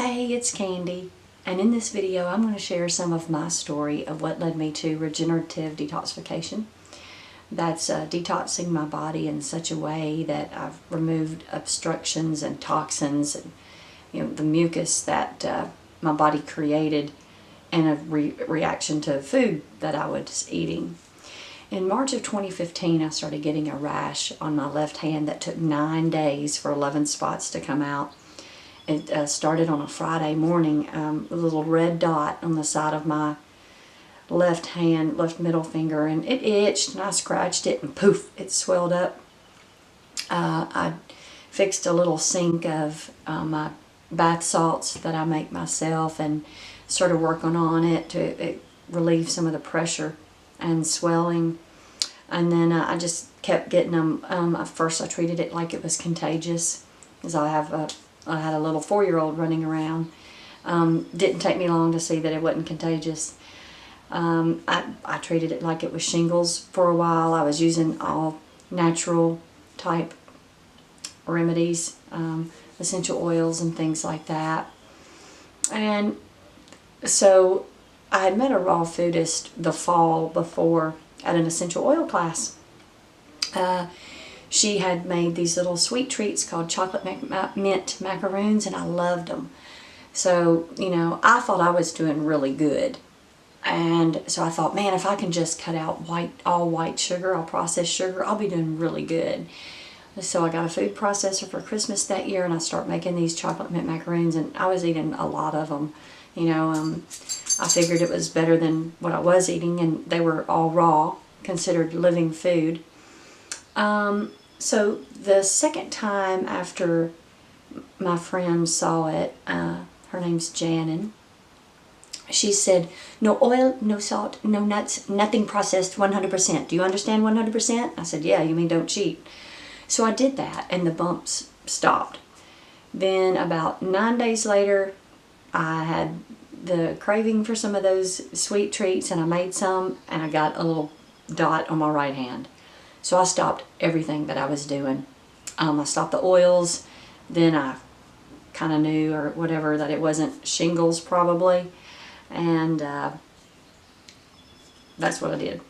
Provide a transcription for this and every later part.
Hey, it's Candy, and in this video I'm going to share some of my story of what led me to regenerative detoxification. That's detoxing my body in such a way that I've removed obstructions and toxins and the mucus that my body created in a reaction to food that I was eating. In March of 2015 I started getting a rash on my left hand that took 9 days for 11 spots to come out. It started on a Friday morning, a little red dot on the side of my left hand, left middle finger, and it itched, and I scratched it, and poof, it swelled up. I fixed a little sink of my bath salts that I make myself and started working on it to relieve some of the pressure and swelling. And then I just kept getting them. At first I treated it like it was contagious, because I had a little 4-year-old running around. Didn't take me long to see that it wasn't contagious. I treated it like it was shingles for a while. I was using all natural type remedies, essential oils and things like that. And so I had met a raw foodist the fall before at an essential oil class. She had made these little sweet treats called chocolate mint macaroons, and I loved them. So, I thought I was doing really good. And so I thought, man, if I can just cut out all white sugar, all processed sugar, I'll be doing really good. So I got a food processor for Christmas that year, and I started making these chocolate mint macaroons, and I was eating a lot of them. I figured it was better than what I was eating, and they were all raw, considered living food. So the second time after my friend saw it, her name's Janin, she said, no oil, no salt, no nuts, nothing processed, 100%. Do you understand 100%? I said, yeah, you mean don't cheat. So I did that, and the bumps stopped. Then about 9 days later, I had the craving for some of those sweet treats, and I made some, and I got a little dot on my right hand. So I stopped everything that I was doing. I stopped the oils. Then I kind of knew, or whatever, that it wasn't shingles probably. And that's what I did.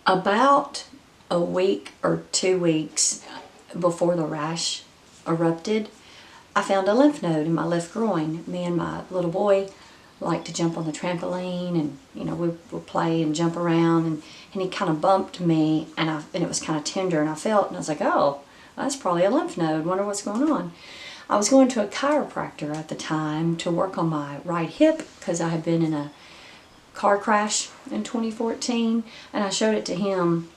About a week or 2 weeks before the rash erupted, I found a lymph node in my left groin. Me and my little boy liked to jump on the trampoline, and we would play and jump around, and he kind of bumped me, and it was kind of tender, and I felt, and I was like, oh, that's probably a lymph node, wonder what's going on. I was going to a chiropractor at the time to work on my right hip, because I had been in a car crash in 2014, and I showed it to him,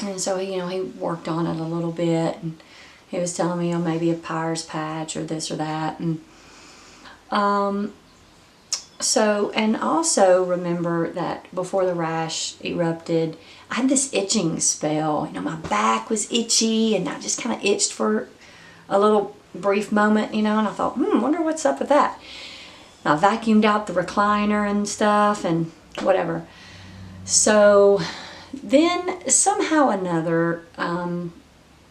and so he worked on it a little bit, and he was telling me, maybe a Pyre's patch or this or that, and so, and also remember that before the rash erupted, I had this itching spell. My back was itchy, and I just kind of itched for a little brief moment, and I thought, wonder what's up with that. And I vacuumed out the recliner and stuff and whatever. So then somehow or another,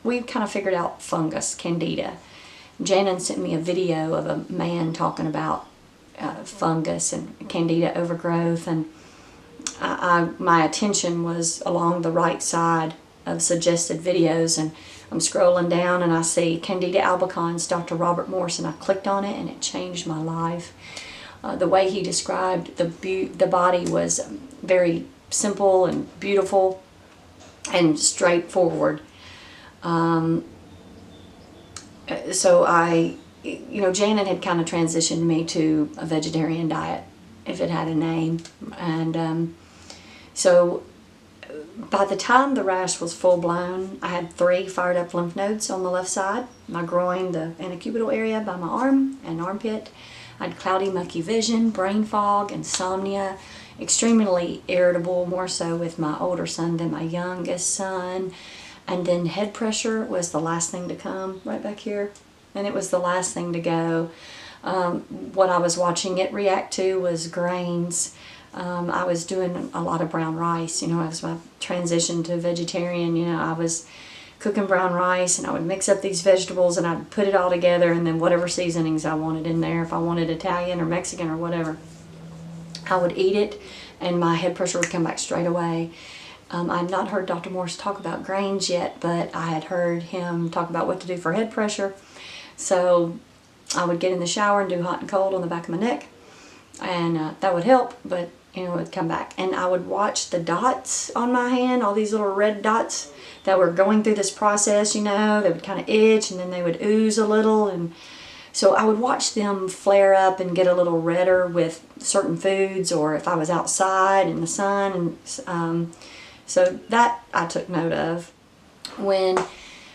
we kind of figured out fungus, candida. Janin sent me a video of a man talking about fungus and candida overgrowth, and my attention was along the right side of suggested videos, and I'm scrolling down and I see Candida albicans, Dr. Robert Morse, and I clicked on it, and it changed my life. The way he described the body was very simple and beautiful and straightforward. So Janet had kind of transitioned me to a vegetarian diet, if it had a name. And so by the time the rash was full blown, I had 3 fired up lymph nodes on the left side, my groin, the antecubital area by my arm and armpit. I had cloudy, mucky vision, brain fog, insomnia, extremely irritable, more so with my older son than my youngest son. And then head pressure was the last thing to come, right back here. And it was the last thing to go. What I was watching it react to was grains. I was doing a lot of brown rice, as my transition to vegetarian. I was cooking brown rice, and I would mix up these vegetables and I'd put it all together, and then whatever seasonings I wanted in there, if I wanted Italian or Mexican or whatever, I would eat it and my head pressure would come back straight away. I'd not heard Dr. Morse talk about grains yet, but I had heard him talk about what to do for head pressure. So I would get in the shower and do hot and cold on the back of my neck, and that would help, but you know, it would come back. And I would watch the dots on my hand, all these little red dots that were going through this process, you know, they would kind of itch and then they would ooze a little, and so I would watch them flare up and get a little redder with certain foods, or if I was outside in the sun, and so that I took note of. When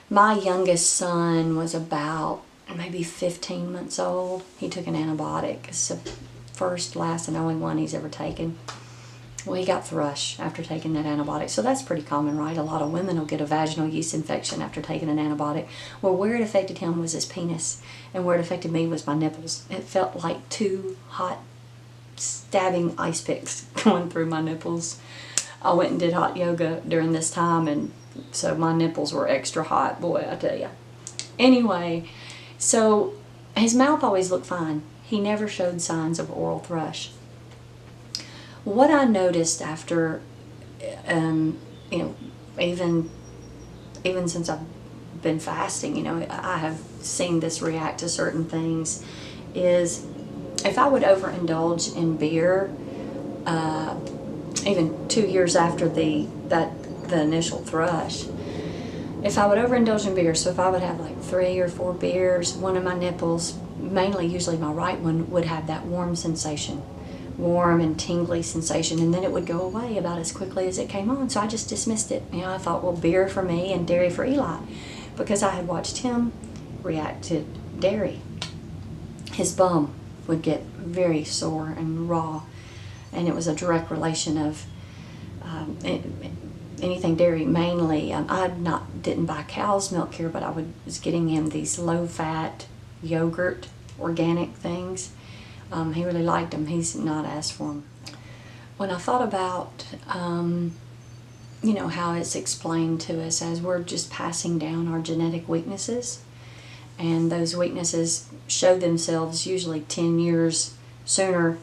my youngest son was about maybe 15 months old, he took an antibiotic. It's the first, last, and only one he's ever taken. Well, he got thrush after taking that antibiotic. So that's pretty common, right? A lot of women will get a vaginal yeast infection after taking an antibiotic. Well, where it affected him was his penis, and where it affected me was my nipples. It felt like two hot, stabbing ice picks going through my nipples. I went and did hot yoga during this time, and so my nipples were extra hot, boy, I tell you. Anyway, so his mouth always looked fine. He never showed signs of oral thrush. What I noticed after, you know, even since I've been fasting, you know, I have seen this react to certain things, is if I would overindulge in beer, even 2 years after the initial thrush, if I would overindulge in beer, so if I would have like 3 or 4 beers, one of my nipples, mainly usually my right one, would have that warm sensation, warm and tingly sensation, and then it would go away about as quickly as it came on. So I just dismissed it. You know, I thought, well, beer for me and dairy for Eli, because I had watched him react to dairy. His bum would get very sore and raw, and it was a direct relation of anything dairy. Mainly, I didn't buy cow's milk here, but I was getting him these low-fat yogurt, organic things. He really liked them. He's not asked for them. When I thought about, you know, how it's explained to us as we're just passing down our genetic weaknesses, and those weaknesses show themselves usually 10 years sooner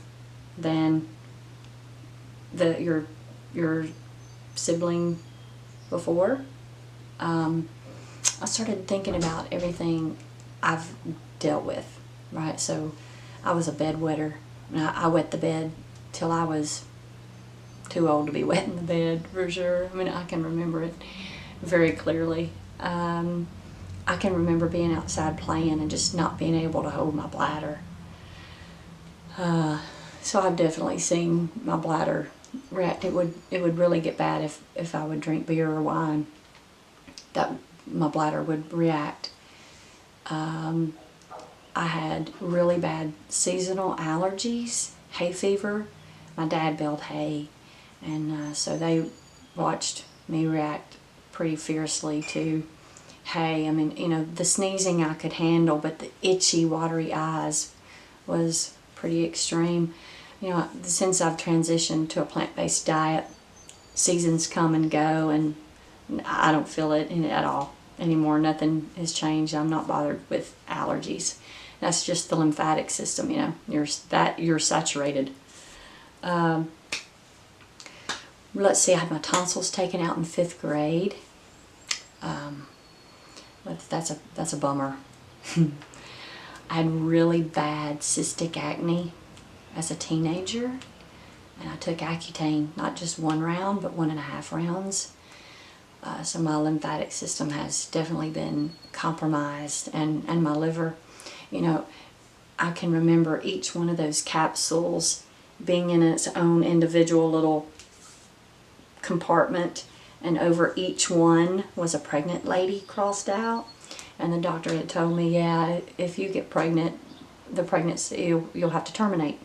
than your sibling before, I started thinking about everything I've dealt with, right? So I was a bedwetter. I wet the bed till I was too old to be wetting the bed, for sure. I mean, I can remember it very clearly. I can remember being outside playing and just not being able to hold my bladder. So I've definitely seen my bladder react. It would really get bad if I would drink beer or wine. That my bladder would react. I had really bad seasonal allergies, hay fever. My dad baled hay, and so they watched me react pretty fiercely to hay. I mean, you know, the sneezing I could handle, but the itchy, watery eyes was pretty extreme. You know, since I've transitioned to a plant-based diet, seasons come and go, and I don't feel it at all anymore. Nothing has changed. I'm not bothered with allergies. That's just the lymphatic system, you know. You're saturated. Let's see, I had my tonsils taken out in 5th grade. That's a bummer. I had really bad cystic acne as a teenager, and I took Accutane, not just 1 round, but 1.5 rounds. So my lymphatic system has definitely been compromised, and my liver. You know, I can remember each one of those capsules being in its own individual little compartment, and over each one was a pregnant lady crossed out, and the doctor had told me, yeah, if you get pregnant, the pregnancy you'll have to terminate.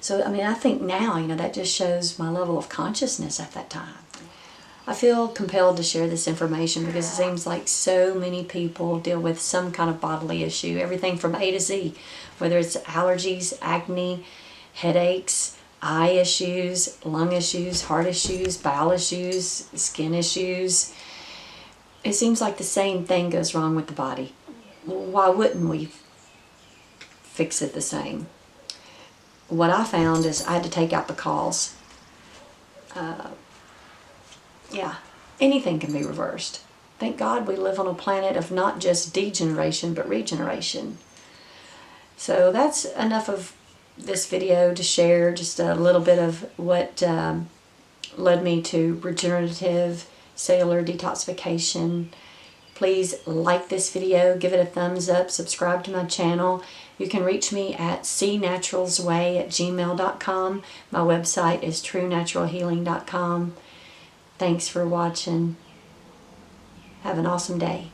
So I mean, I think now, you know, that just shows my level of consciousness at that time. I feel compelled to share this information because it seems like so many people deal with some kind of bodily issue, everything from A to Z, whether it's allergies, acne, headaches, eye issues, lung issues, heart issues, bowel issues, skin issues, it seems like the same thing goes wrong with the body. Why wouldn't we fix it the same? What I found is I had to take out the cause. Yeah, anything can be reversed. Thank God we live on a planet of not just degeneration, but regeneration. So that's enough of this video to share just a little bit of what led me to regenerative cellular detoxification. Please like this video, give it a thumbs up, subscribe to my channel. You can reach me at cnaturalsway@gmail.com. My website is truenaturalhealing.com. Thanks for watching. Have an awesome day.